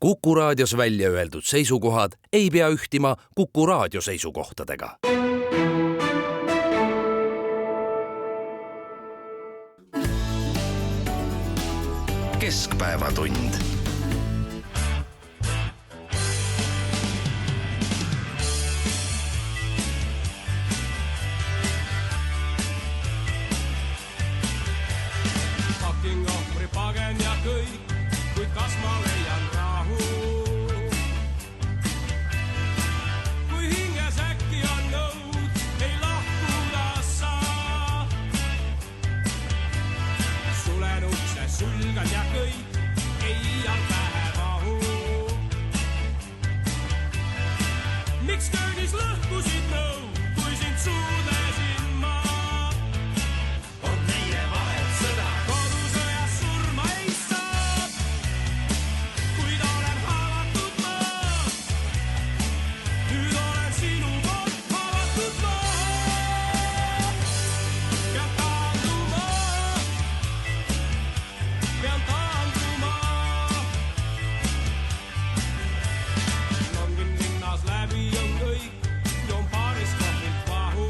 Kuku Raadios välja öeldud seisukohad ei pea ühtima Kuku Raadio seisukohtadega. Keskpäevatund. Hakin ohvri pagen ja kõik, kuid kas ma leian rahu? Kui hinges äkki on nõud, ei lahkuda saa. Sulen ukse, sulgan ja kõik, ei iial pähe mahu. Miks köögis lõhkusid nõud, kui sind suudesin ma? On meie vahel sõda, kodusõjas surma ei saa. Kuid olen haavatud ma, nüüd olen sinu poolt haavatud ma. Pean taanduma, pean taanduma. Longin linnas läbi on kõik, joon paaris kohvilt vahu.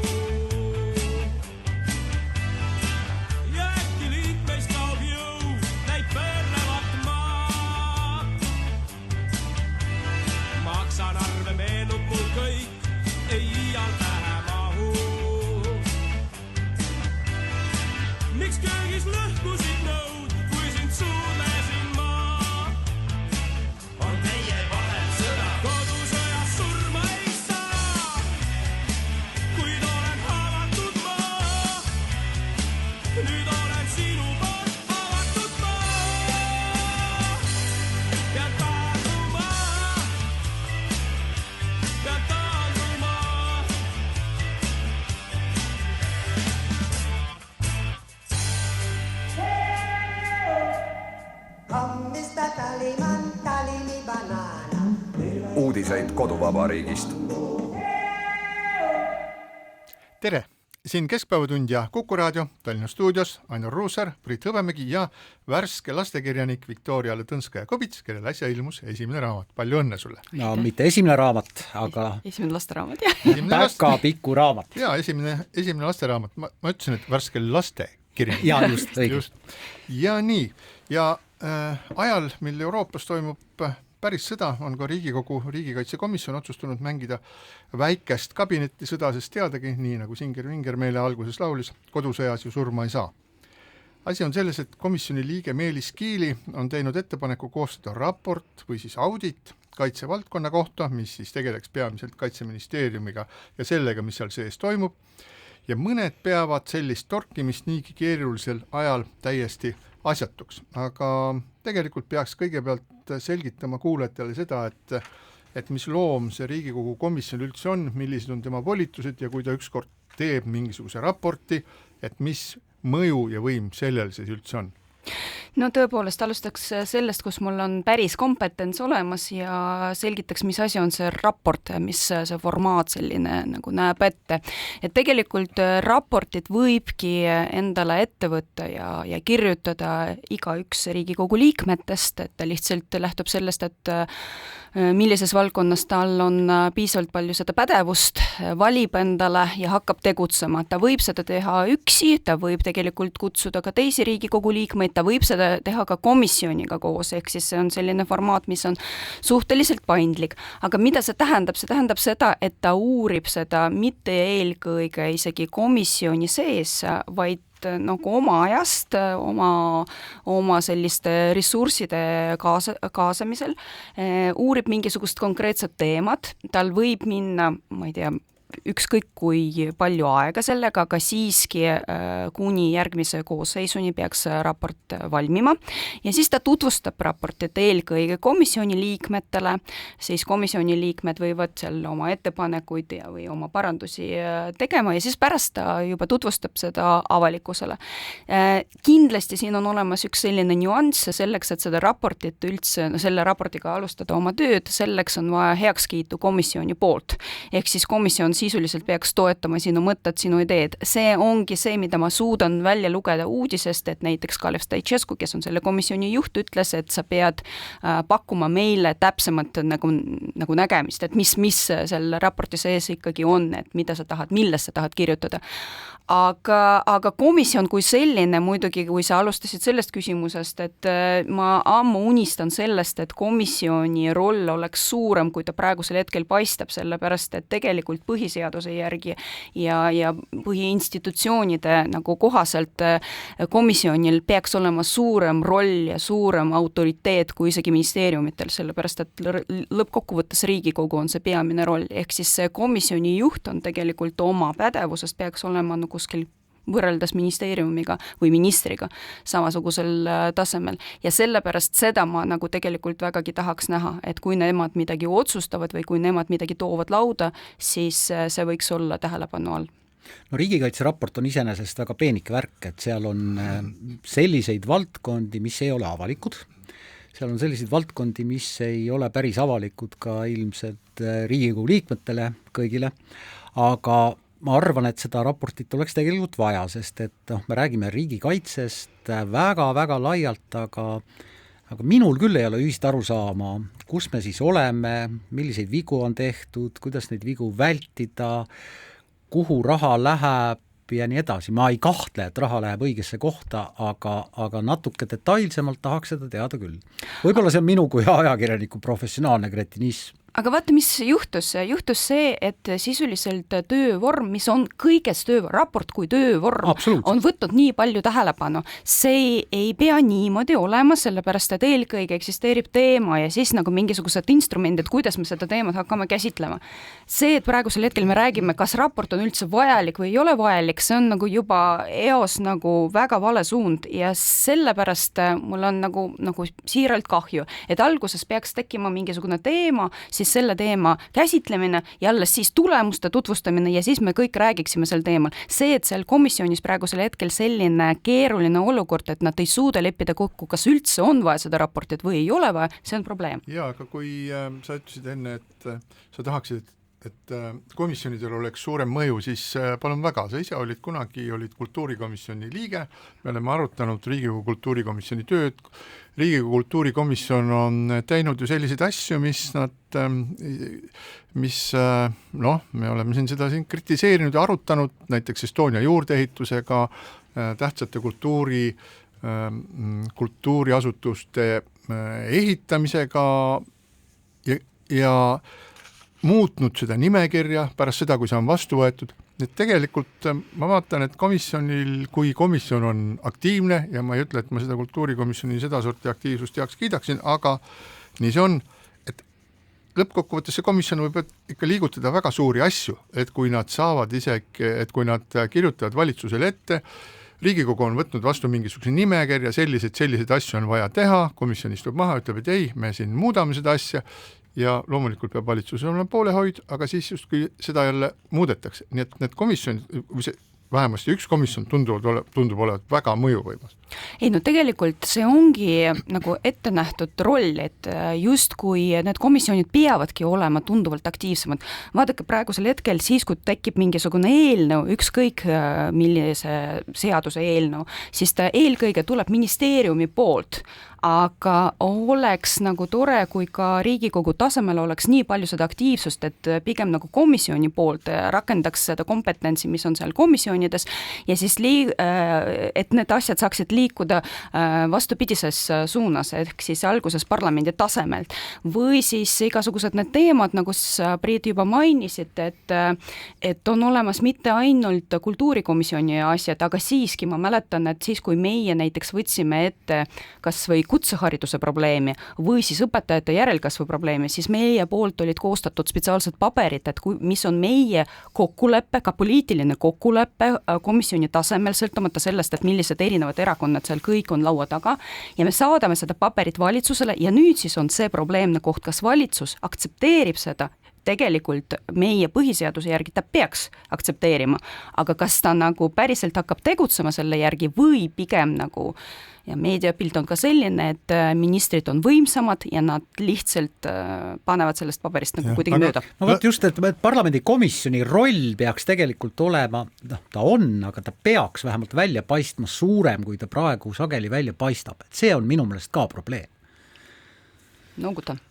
Ja äkki liikmeist kaob jõu, näib pöörlevat maa. Maksan arve, meenub mul kõik, ei iial pähe mahu. Miks köögis lõhkusid nõud, kui sind suulesin ma? On meie vahel sõda, kodusõjas surma ei saa. Kuid olen haavatud ma, nüüd olen sinu poolt haavatud ma. Pean taanduma, pean taanduma. Hommista Taliman, Talimi banana. Uudiseid koduvabariigist. Tere! Siin Keskpäevatund ja Kuku Raadio, Tallinna stuudios Ainur Ruussaar, Priit Hõbemägi ja värske lastekirjanik Viktoria Ladõnskaja-Kobits, kellel äsja ilmus esimene raamat. Palju õnne sulle! No mitte esimene raamat, aga Esimene lasteraamat, jah. väga pikku raamat. Jaa, esimene lasteraamat. Ma ütlesin, et värske lastekirjanik. Jaa, just, õige. Ja nii. Ja ajal, mil Euroopas toimub päris sõda, on ka Riigikogu riigikaitsekomisjon otsustanud mängida väikest kabinetisõda, sest teadagi, nii nagu Singer Vinger meile alguses laulis, kodusõjas ju surma ei saa. Asi on selles, et komisjoni liige Meelis Kiili on teinud ettepaneku koostada raport või siis audit kaitsevaldkonna kohta, mis siis tegeleks peamiselt Kaitseministeeriumiga ja sellega, mis seal sees toimub. Ja mõned peavad sellist torkimist niigi keerulisel ajal täiesti asjatuks. Aga tegelikult peaks kõigepealt selgitama kuulajatele seda, et mis loom see Riigikogu komisjon üldse on, millised on tema volitused ja kui ta ükskord teeb mingisuguse raporti, et mis mõju ja võim sellel siis üldse on. No tõepoolest alustaks sellest, kus mul on päris kompetents olemas ja selgitaks, mis asi on see raport, mis see formaat selline nagu näeb ette. Et tegelikult raportit võibki endale ette võtta ja kirjutada igaüks Riigikogu liikmetest, et ta lihtsalt lähtub sellest, et millises valdkonnas tal on piisavalt palju seda pädevust, valib endale ja hakkab tegutsema. Ta võib seda teha üksi, ta võib tegelikult kutsuda ka teisi Riigikogu liikmeid, ta võib seda teha ka komisjoniga koos, ehk siis see on selline formaat, mis on suhteliselt paindlik. Aga mida see tähendab? See tähendab seda, et ta uurib seda mitte eelkõige isegi komisjoni sees, vaid nagu oma ajast, oma selliste ressursside kaasamisel, uurib mingisugust konkreetset teemat, tal võib minna, ma ei tea, ükskõik kui palju aega sellega, aga siiski kuni järgmise koosseisuni peaks raport valmima. Ja siis ta tutvustab raportit eelkõige komisjoni liikmetele, siis komisjoni liikmed võivad seal oma ettepanekuid või oma parandusi tegema ja siis pärast ta juba tutvustab seda avalikkusele. Kindlasti siin on olemas üks selline nüanss selleks, et seda raportit üldse, selle raportiga alustada oma tööd, selleks on vaja heakskiitu komisjoni poolt. Ehk siis komisjon sisuliselt peaks toetama sinu mõtted, sinu ideed. See ongi see, mida ma suudan välja lugeda uudisest, et näiteks Kalev Stoicescu, kes on selle komisjoni juht, ütles, et sa pead pakkuma meile täpsemat nagu nägemist, et mis selle raporti sees ikkagi on, et mida sa tahad, millest sa tahad kirjutada. Aga komisjon kui selline, muidugi kui sa alustasid sellest küsimusest, et ma ammu unistan sellest, et komisjoni roll oleks suurem, kui ta praegusel hetkel paistab, sellepärast et tegelikult põhiseaduse järgi ja põhiinstitutsioonide nagu kohaselt komisjonil peaks olema suurem roll ja suurem autoriteet kui isegi ministeeriumitel, sellepärast et lõppkokkuvõttes Riigikogu on see peamine roll, ehk siis see komisjoni juht on tegelikult oma pädevusest peaks olema kuskil võrreldes ministeeriumiga või ministriga samasugusel tasemel. Ja sellepärast seda ma nagu tegelikult vägagi tahaks näha, et kui nemad midagi otsustavad või kui nemad midagi toovad lauda, siis see võiks olla tähelepanu all. No riigikaitseraport on iseenesest väga peenike värk, et seal on selliseid valdkondi, mis ei ole avalikud, seal on selliseid valdkondi, mis ei ole päris avalikud ka ilmselt Riigikogu liikmetele kõigile, aga ma arvan, et seda raportit oleks tegelikult vaja, sest et me räägime riigikaitsest väga-väga laialt, aga minul küll ei ole ühist arusaama, kus me siis oleme, milliseid vigu on tehtud, kuidas neid vigu vältida, kuhu raha läheb ja nii edasi. Ma ei kahtle, et raha läheb õigesse kohta, aga natuke detailsemalt tahaks seda teada küll. Võib-olla see on minu kui ajakirjaniku professionaalne kretinism. Aga vaata, mis juhtus? Juhtus see, et sisuliselt töövorm, mis on kõigest raport kui töövorm, on võtnud nii palju tähelepanu. See ei pea niimoodi olema, sellepärast, et eelkõige eksisteerib teema ja siis nagu mingisugused instrumendid, kuidas me seda teemat hakkame käsitlema. See, et praegusel hetkel me räägime, kas raport on üldse vajalik või ei ole vajalik, see on nagu juba eos nagu väga vale suund ja sellepärast mul on nagu siiralt kahju, et alguses peaks tekkima mingisugune teema, siis selle teema käsitlemine ja alles siis tulemuste tutvustamine ja siis me kõik räägiksime sel teemal. See, et seal komisjonis praegusel hetkel selline keeruline olukord, et nad ei suuda leppida kokku, kas üldse on vaja seda raportit või ei ole vaja, see on probleem. Jaa, aga kui sa ütlesid enne, et sa tahaksid, et komisjonidel oleks suurem mõju, siis palun väga, sa ise olid kultuurikomisjoni liige, me oleme arutanud Riigikogu kultuurikomisjoni tööd, Riigikogu kultuurikomisjon on teinud ju selliseid asju, me oleme seda kritiseerinud ja arutanud, näiteks Estonia juurdeehitusega, tähtsate kultuuriasutuste ehitamisega ja muutnud seda nimekirja pärast seda, kui see on vastu võetud. Et tegelikult ma vaatan, et komisjonil, kui komisjon on aktiivne ja ma ei ütle, et ma seda kultuurikomisjoni seda sorti aktiivsust heaks kiidaksin, aga nii see on, et lõppkokkuvõttes see komisjon võib ikka liigutada väga suuri asju, et kui nad saavad et kui nad kirjutavad valitsusele ette, Riigikogu on võtnud vastu mingisuguse nimekirja, selliseid asju on vaja teha, komisjon istub maha, ütleb, et ei, me siin muudame seda asja ja loomulikult peab valitsusel olema poolehoid, aga siis justkui seda jälle muudetakse. Nii et need komisjonid, vähemasti üks komisjon tundub olevat väga mõjuvõimas. Ei, no tegelikult see ongi nagu ette nähtud roll, et justkui need komisjonid peavadki olema tunduvalt aktiivsemad. Vaadake praegusel hetkel siis, kui tekib mingisugune eelnõu, ükskõik millise seaduse eelnõu, siis ta eelkõige tuleb ministeeriumi poolt, aga oleks nagu tore, kui ka Riigikogu tasemel oleks nii palju seda aktiivsust, et pigem nagu komisjoni poolt rakendaks seda kompetentsi, mis on seal komisjonides ja siis et need asjad saaksid liikuda vastupidises suunas, ehk siis alguses parlamendi tasemelt. Või siis igasugused need teemad, nagu sa, Priit, juba mainisid, et on olemas mitte ainult kultuurikomisjoni asjad, aga siiski ma mäletan, et siis, kui meie näiteks võtsime ette kas või kutsehariduse probleemi või siis õpetajate järelkasvu probleemi, siis meie poolt olid koostatud spetsiaalsed paberid, et mis on meie kokkuleppe, ka poliitiline kokkuleppe komisjoni tasemel, sõltumata sellest, et millised erinevad erakonnad seal kõik on laua taga ja me saadame seda paberit valitsusele ja nüüd siis on see probleemne koht, kas valitsus aktsepteerib seda, tegelikult meie põhiseaduse järgi ta peaks aktsepteerima, aga kas ta nagu päriselt hakkab tegutsema selle järgi või pigem nagu ja meediapilt on ka selline, et ministrid on võimsamad ja nad lihtsalt panevad sellest paberist nagu kuidagi mööda. No võt just, et parlamendikomisjoni roll peaks tegelikult olema, ta on, aga ta peaks vähemalt välja paistma suurem, kui ta praegu sageli välja paistab. Et see on minu meelest ka probleem. Noogutan.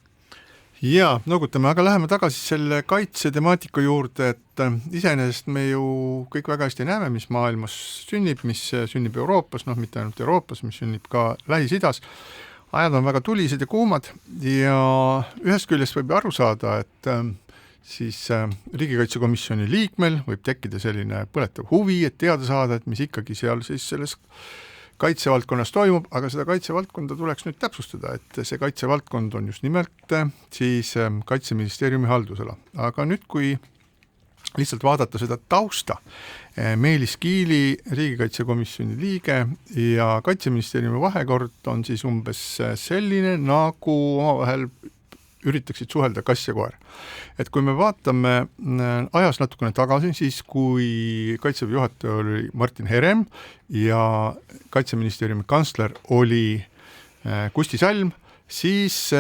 Jaa, noogutame, aga läheme tagasi selle kaitsetemaatika juurde, et iseenesest me ju kõik väga hästi näeme, mis maailmas sünnib, mis sünnib Euroopas, mitte ainult Euroopas, mis sünnib ka Lähis-Idas. Ajad on väga tulised ja kuumad ja ühest küljest võib aru saada, et siis riigikaitsekomisjoni liikmel võib tekkida selline põletav huvi, et teada saada, et mis ikkagi seal siis selles kaitsevaldkonnas toimub, aga seda kaitsevaldkonda tuleks nüüd täpsustada, et see kaitsevaldkond on just nimelt siis Kaitseministeeriumi haldusala. Aga nüüd, kui lihtsalt vaadata seda tausta, Meelis Kiili, riigikaitsekomisjoni liige ja Kaitseministeeriumi vahekord on siis umbes selline, nagu omavahel üritaksid suhelda kass ja koer. Et kui me vaatame ajas natukene tagasi, siis kui Kaitseväe juhataja oli Martin Herem ja Kaitseministeeriumi kantsler oli Kusti Salm, siis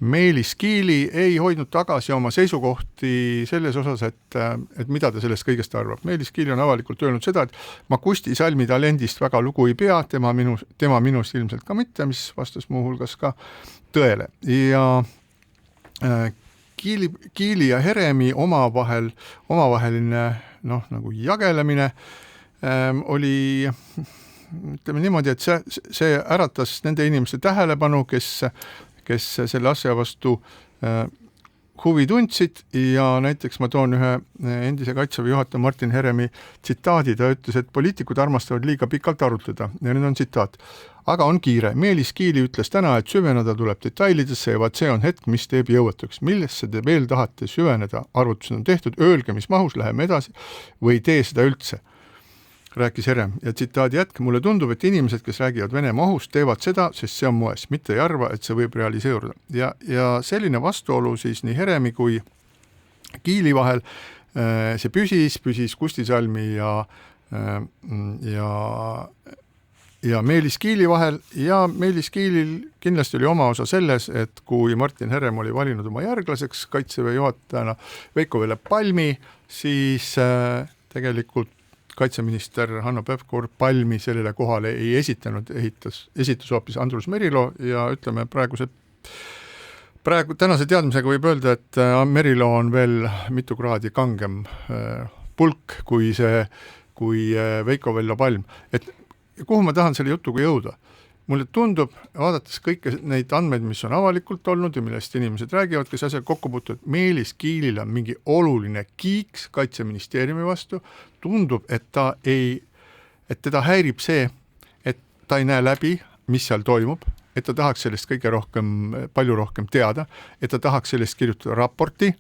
Meelis Kiili ei hoidnud tagasi oma seisukohti selles osas, et mida ta sellest kõigest arvab. Meelis Kiili on avalikult öelnud seda, et ma Kusti Salmi talendist väga lugu ei pea, tema minust ilmselt ka mitte, mis vastas muuhulgas ka tõele. Ja Kiili ja Heremi omavaheline nagu jagelemine oli, ütleme niimoodi, et see äratas nende inimeste tähelepanu, kes selle asja vastu huvi tundsid ja näiteks ma toon ühe endise Kaitseväe juhataja Martin Heremi tsitaadi, ta ütles, et poliitikud armastavad liiga pikalt arutleda ja nüüd on tsitaat. Aga on kiire. Meelis Kiili ütles täna, et süveneda tuleb detailidesse ja vaat see on hetk, mis teeb jõuatuks. Millesse te veel tahate süveneda? Arvutused on tehtud, öelge, mis mahus, läheme edasi või tee seda üldse, rääkis Herem. Ja tsitaadi jätk, mulle tundub, et inimesed, kes räägivad Venemaa ohust, teevad seda, sest see on moes, mitte ei arva, et see võib realiseeruda. Ja selline vastuolu siis nii Heremi kui Kiili vahel, see püsis Kusti Salmi ja Meelis Kiili vahel ja Meelis Kiilil kindlasti oli oma osa selles, et kui Martin Herem oli valinud oma järglaseks Kaitseväe juhatajana Veiko-Velle Palmi, siis tegelikult kaitseminister Hanno Pevkur Palmi sellele kohale ei esitanud, esitas hoopis Andrus Merilo ja ütleme praegu tänase teadmisega võib öelda, et Merilo on veel mitu kraadi kangem pulk kui Veiko-Velle Palm. Et kuhu ma tahan selle jutuga jõuda? Mulle tundub, vaadates kõike neid andmeid, mis on avalikult olnud ja millest inimesed räägivad, kes asja kokku puutuvad, Meelis Kiilil on mingi oluline kiiks Kaitseministeeriumi vastu, tundub, et teda häirib see, et ta ei näe läbi, mis seal toimub, et ta tahaks sellest palju rohkem teada, et ta tahaks sellest kirjutada raporti,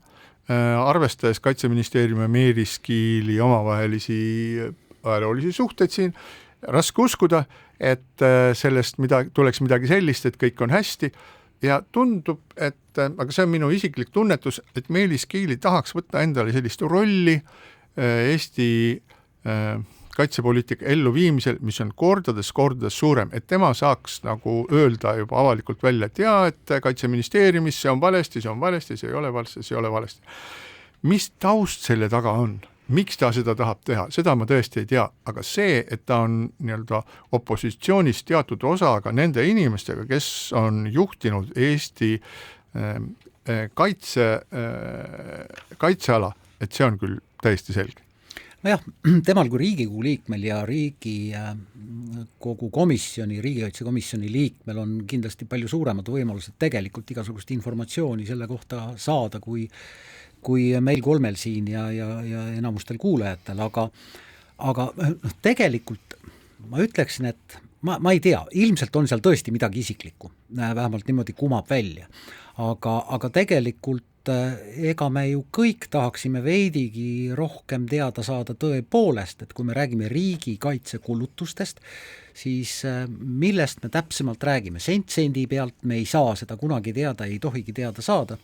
arvestades Kaitseministeeriumi ja Meelis Kiili omavahelisi ajaloolisi suhteid siin, raske uskuda, et sellest tuleks midagi sellist, et kõik on hästi ja tundub, aga see on minu isiklik tunnetus, et Meelis Kiili tahaks võtta endale sellist rolli Eesti kaitsepoliitika elluviimisel, mis on kordades suurem, et tema saaks nagu öelda juba avalikult välja, et jaa, et Kaitseministeeriumis see on valesti, see ei ole valesti. Mis taust selle taga on? Miks ta seda tahab teha? Seda ma tõesti ei tea, aga see, et ta on nii-öelda opositsioonis teatud osaga nende inimestega, kes on juhtinud Eesti kaitseala, et see on küll täiesti selge. Nojah, temal kui Riigikogu liikmel ja Riigikogu komisjoni, riigikaitsekomisjoni liikmel on kindlasti palju suuremad võimalused tegelikult igasugust informatsiooni selle kohta saada, kui meil kolmel siin ja enamustel kuulajatel, aga tegelikult ma ütleksin, et ma ei tea, ilmselt on seal tõesti midagi isiklikku, vähemalt niimoodi kumab välja, aga tegelikult ega me ju kõik tahaksime veidigi rohkem teada saada tõepoolest, et kui me räägime riigikaitsekulutustest, siis millest me täpsemalt räägime. Sendi pealt me ei saa seda kunagi teada, ei tohigi teada saada,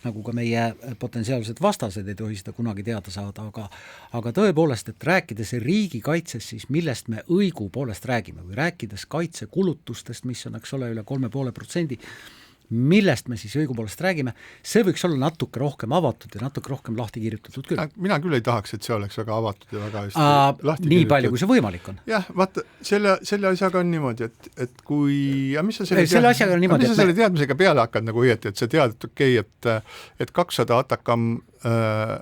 nagu ka meie potentsiaalsed vastased ei tohi seda kunagi teada saada, aga tõepoolest, et rääkides riigikaitsest, siis millest me õigupoolest räägime või rääkides kaitsekulutustest, mis on, eks ole, üle 3,5%, millest me siis õigupoolest räägime, see võiks olla natuke rohkem avatud ja natuke rohkem lahti kirjutatud küll. Mina küll ei tahaks, et see oleks väga avatud ja väga hästi lahti kirjutatud. Nii palju, kui see võimalik on. Jah, vaata, selle asjaga on niimoodi, et kui... mis sa selle asjaga on niimoodi, selle teadmisega peale hakkad nagu õieti, et sa tead, et okei, et 200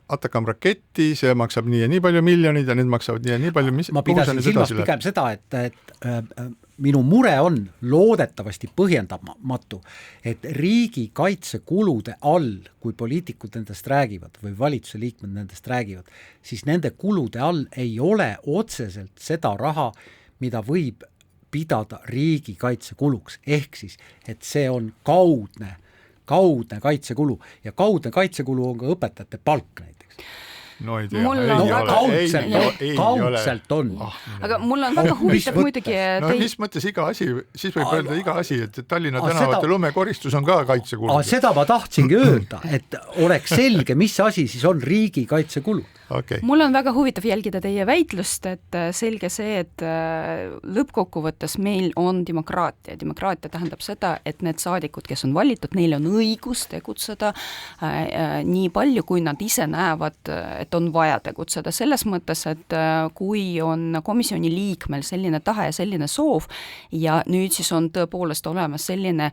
Atacam raketti, see maksab nii ja nii palju miljonid ja need maksavad nii ja nii palju. Ma pidasin silmas pigem seda, et minu mure on loodetavasti põhjendamatu, et riigikaitsekulude all, kui poliitikud nendest räägivad või valitsuse liikmed nendest räägivad, siis nende kulude all ei ole otseselt seda raha, mida võib pidada riigikaitsekuluks, ehk siis, et see on kaudne kaitsekulu ja kaudne kaitsekulu on ka õpetajate palk näiteks. No ei tea, kaudselt on. Aga mul on väga huvitav muidugi... mis mõttes iga asi, siis võib öelda iga asi, et Tallinna tänavate lumekoristus on ka kaitsekulu. Seda ma tahtsingi öelda, et oleks selge, mis asi siis on riigi kaitsekulu. Okay. Mul on väga huvitav jälgida teie väitlust, et selge see, et lõppkokkuvõttes meil on demokraatia. Demokraatia tähendab seda, et need saadikud, kes on valitud, neil on õigus tegutseda nii palju, kui nad ise näevad, et on vaja tegutseda. Selles mõttes, et kui on komisjoni liikmel selline tahe ja selline soov ja nüüd siis on tõepoolest olemas selline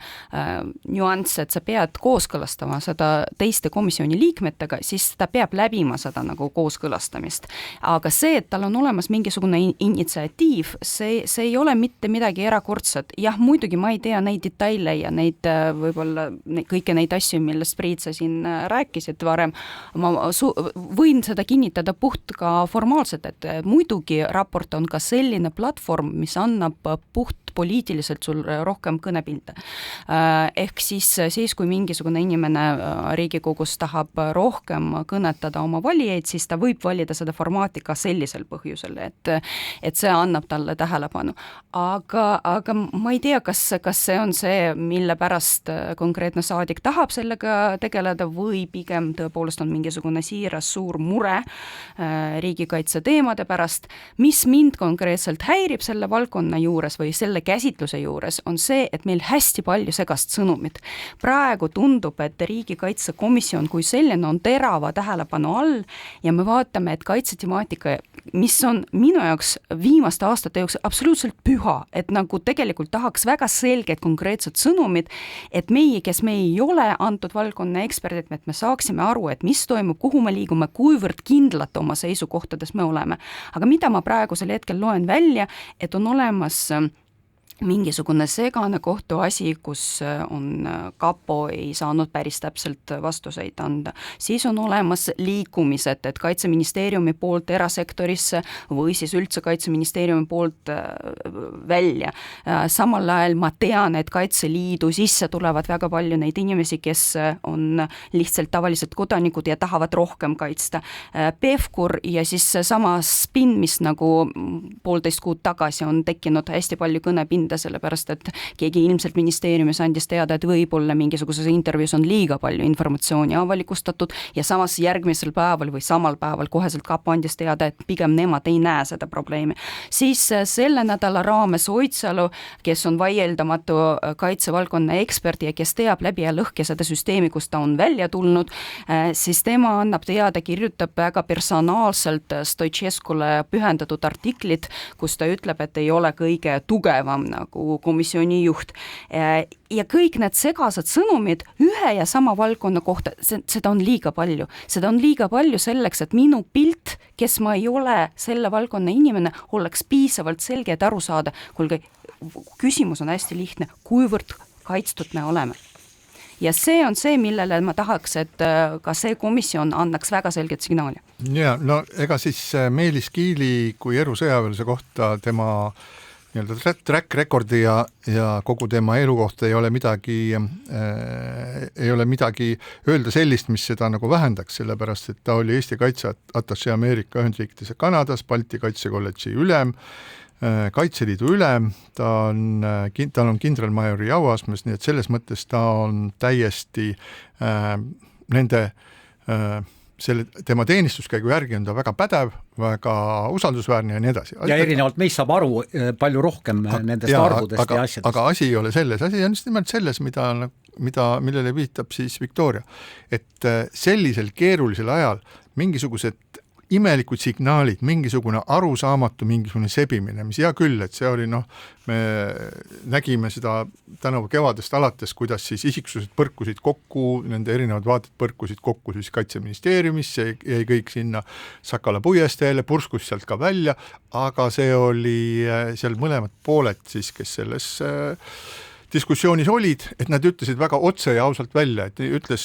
nüanss, et sa pead kooskõlastama seda teiste komisjoni liikmetega, siis ta peab läbima seda nagu kooskõlastamist. Aga see, et tal on olemas mingisugune initsiatiiv, see ei ole mitte midagi erakordset. Jah, muidugi ma ei tea neid detaile ja neid võib-olla kõike neid asju, millest Priit sa siin rääkisid varem. Ma võin seda kinnitada puht ka formaalselt, et muidugi raport on ka selline platvorm, mis annab puht poliitiliselt sul rohkem kõnepilde. Ehk siis, kui mingisugune inimene Riigikogus tahab rohkem kõnetada oma valijaid, siis ta võib valida seda formaati ka sellisel põhjusel, et see annab talle tähelepanu. Aga ma ei tea, kas see on see, mille pärast konkreetne saadik tahab sellega tegeleda või pigem tõepoolest on mingisugune siiras suur mure riigikaitse teemade pärast. Mis mind konkreetselt häirib selle valdkonna juures või selle käsitluse juures on see, et meil hästi palju segast sõnumit. Praegu tundub, et riigikaitsekomisjon kui selline on terava tähelepanu all ja me vaatame, et kaitsetemaatika, mis on minu jaoks viimaste aastate jooksul absoluutselt püha, et nagu tegelikult tahaks väga selged konkreetsed sõnumid, et meie, kes me ei ole antud valdkonna eksperdid, et me saaksime aru, et mis toimub, kuhu me liigume, kuivõrd kindlad oma seisukohtades me oleme. Aga mida ma praegusel hetkel loen välja, et on olemas mingisugune segane kohtuasi, kus on kapo ei saanud päris täpselt vastuseid anda. Siis on olemas liikumised, et kaitseministeeriumi poolt erasektorisse või siis üldse kaitseministeeriumi poolt välja. Samal ajal ma tean, et Kaitseliidu sisse tulevad väga palju neid inimesi, kes on lihtsalt tavalised kodanikud ja tahavad rohkem kaitsta. Pevkur ja siis sama spin, mis nagu 1,5 kuud tagasi on tekkinud hästi palju kõnepinda, sellepärast, et keegi ilmselt ministeeriumis andis teada, et võib-olla mingisuguses intervjuus on liiga palju informatsiooni avalikustatud ja samas järgmisel päeval või samal päeval koheselt kapo andis teada, et pigem nemad ei näe seda probleemi. Siis selle nädala raames Oitsalu, kes on vaieldamatu kaitsevaldkonna ekspert ja kes teab läbi ja lõhki seda süsteemi, kus ta on välja tulnud, siis tema annab teada, kirjutab väga personaalselt Stoiceskule pühendatud artiklit, kus ta ütleb, et ei ole kõige tugevam nagu komisjoni juht. Ja kõik need segased sõnumid ühe ja sama valdkonna kohta, seda on liiga palju. Seda on liiga palju selleks, et minu pilt, kes ma ei ole selle valdkonna inimene, oleks piisavalt selge, et aru saada. Kuulge, küsimus on hästi lihtne, kuivõrd kaitstud me oleme. Ja see on see, millele ma tahaks, et ka see komisjon annaks väga selget signaali. Ja, no ega siis Meelis Kiili kui erusõjaväelase kohta tema nii-öelda track recordi ja kogu tema elu kohta ei ole midagi öelda sellist, mis seda nagu vähendaks, sellepärast et ta oli Eesti kaitseatašee Ameerika Ühendriikides ja Kanadas, Balti kaitsekolledži ülem, Kaitseliidu ülem, tal on kindralmajori auastmes, nii et selles mõttes ta on täiesti tema teenistuskäigu järgi on ta väga pädev, väga usaldusväärne ja nii edasi. Ja erinevalt meist saab aru palju rohkem nendest arvudest ja asjadest. Aga asi ei ole selles, asi on just nimelt selles, millele viitab siis Victoria, et sellisel keerulisel ajal mingisugused imelikud signaalid, mingisugune arusaamatu, mingisugune sebimine, mis hea küll, et see oli me nägime seda tänavu kevadest alates, kuidas siis isiksused põrkusid kokku, nende erinevad vaated põrkusid kokku siis Kaitseministeeriumisse, jäi kõik sinna Sakala puiesteele, purskus sealt ka välja, aga see oli seal mõlemad pooled siis, kes selles diskussioonis olid, et nad ütlesid väga otse ja ausalt välja, et ütles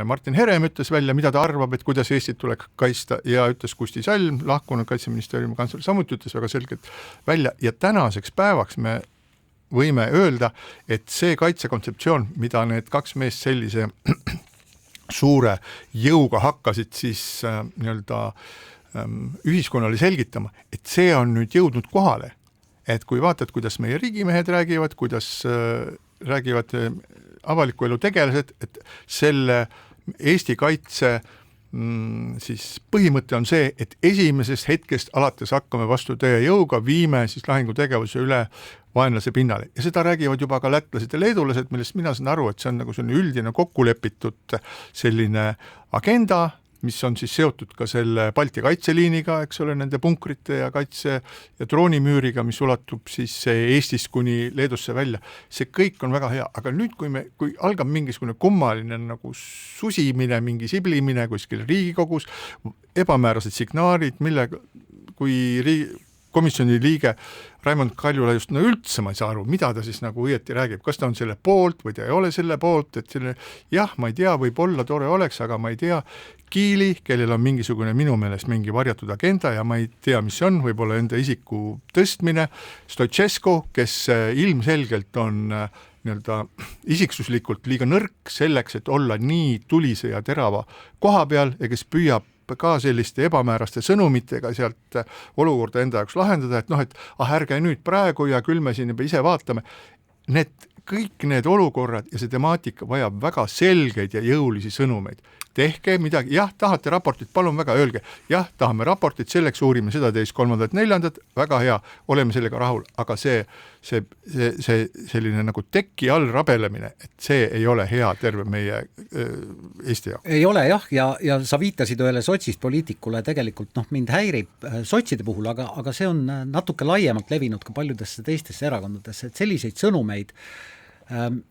Martin Herem ütles välja, mida ta arvab, et kuidas Eestit tuleks kaitsta ja ütles Kusti Salm, lahkunud Kaitseministeeriumi kantsler, samuti ütles väga selgelt välja ja tänaseks päevaks me võime öelda, et see kaitsekontseptsioon, mida need kaks meest sellise suure jõuga hakkasid siis nii-öelda ühiskonnale selgitama, et see on nüüd jõudnud kohale. Et kui vaatad, kuidas meie riigimehed räägivad, kuidas räägivad avaliku elu tegelased, et selle Eesti kaitse siis põhimõte on see, et esimesest hetkest alates hakkame vastu teie jõuga, viime siis lahingutegevuse üle vaenlase pinnale. Ja seda räägivad juba ka lätlased ja leedulased, millest mina saan aru, et see on nagu selline üldine kokkulepitud selline agenda, mis on siis seotud ka selle Balti kaitseliiniga, eks ole, nende punkrite ja kaitse ja droonimüüriga, mis ulatub siis Eestist kuni Leedusse välja. See kõik on väga hea, aga nüüd, kui algab mingisugune kummaline nagu susimine, mingi siblimine kuskil Riigikogus, ebamäärased signaalid, millega, kui komisjoni liige Raimond Kaljula just üldse ma ei saa aru, mida ta siis nagu õieti räägib, kas ta on selle poolt või ta ei ole selle poolt, et jah, ma ei tea, võib-olla tore oleks, aga ma ei tea, Kiili, kellel on mingisugune minu meelest mingi varjatud agenda ja ma ei tea, mis on, võib-olla enda isiku tõstmine, Stoicescu, kes ilmselgelt on nii-öelda isiksuslikult liiga nõrk selleks, et olla nii tulise ja terava koha peal ja kes püüab ka selliste ebamääraste sõnumitega sealt olukorda enda jaoks lahendada, et ärge nüüd praegu ja küll me siin juba ise vaatame. Kõik need olukorrad ja see temaatika vajab väga selgeid ja jõulisi sõnumeid. Tehke midagi, jah, tahate raportit, palun väga öelge, jah, tahame raportit, selleks uurime seda, teist, kolmandat, neljandat, väga hea, oleme sellega rahul, aga see selline nagu teki all rabelemine, et see ei ole hea terve meie Eesti jaoks. Ei ole jah, ja sa viitasid ühele sotsist poliitikule, tegelikult mind häirib sotside puhul, aga see on natuke laiemalt levinud ka paljudesse teistesse erakondadesse, et selliseid sõnumeid,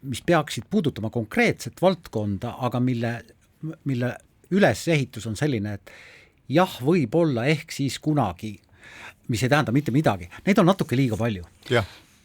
mis peaksid puudutama konkreetset valdkonda, aga mille ülesehitus on selline, et jah, võib olla ehk siis kunagi, mis ei tähenda mitte midagi. Neid on natuke liiga palju.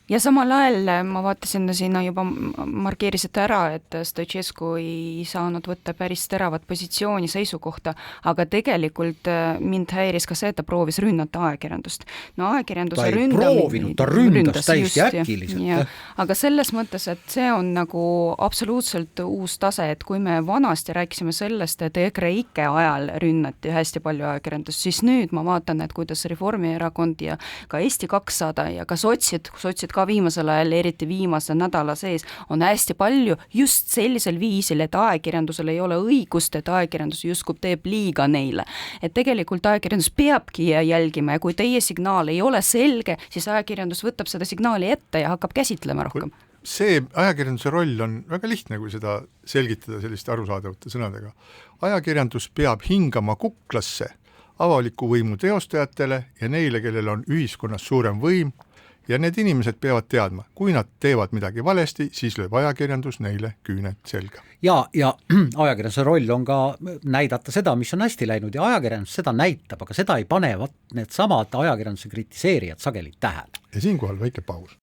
Ja samal ajal ma vaatasin sinna juba markeerisite ära, et Stoicescu ei saanud võtta päris teravat positsiooni seisukohta, aga tegelikult mind häiris ka see, et ta proovis rünnata ajakirjandust. No ajakirjanduse ta ei proovinud, ta ründas täiesti äkiliselt. Aga selles mõttes, et see on nagu absoluutselt uus tase, et kui me vanasti rääkisime sellest, et EKREIKE ajal rünnati hästi palju ajakirjandust, siis nüüd ma vaatan, et kuidas Reformierakond ja ka Eesti 200 ja ka sotsid ka viimasel ajal, eriti viimase nädala sees, on hästi palju just sellisel viisil, et ajakirjandusel ei ole õigust, et ajakirjandus justkui teeb liiga neile. Et tegelikult ajakirjandus peabki jälgima ja kui teie signaal ei ole selge, siis ajakirjandus võtab seda signaali ette ja hakkab käsitlema rohkem. See ajakirjanduse roll on väga lihtne, kui seda selgitada selliste arusaadavate sõnadega. Ajakirjandus peab hingama kuklasse avaliku võimu teostajatele ja neile, kellel on ühiskonnas suurem võim, ja need inimesed peavad teadma, kui nad teevad midagi valesti, siis lööb ajakirjandus neile küüned selga. Ja ajakirjanduse roll on ka näidata seda, mis on hästi läinud ja ajakirjandus seda näitab, aga seda ei panevat need samad ajakirjanduse kritiseerijad sageli tähele. Ja siinkohal väike paus.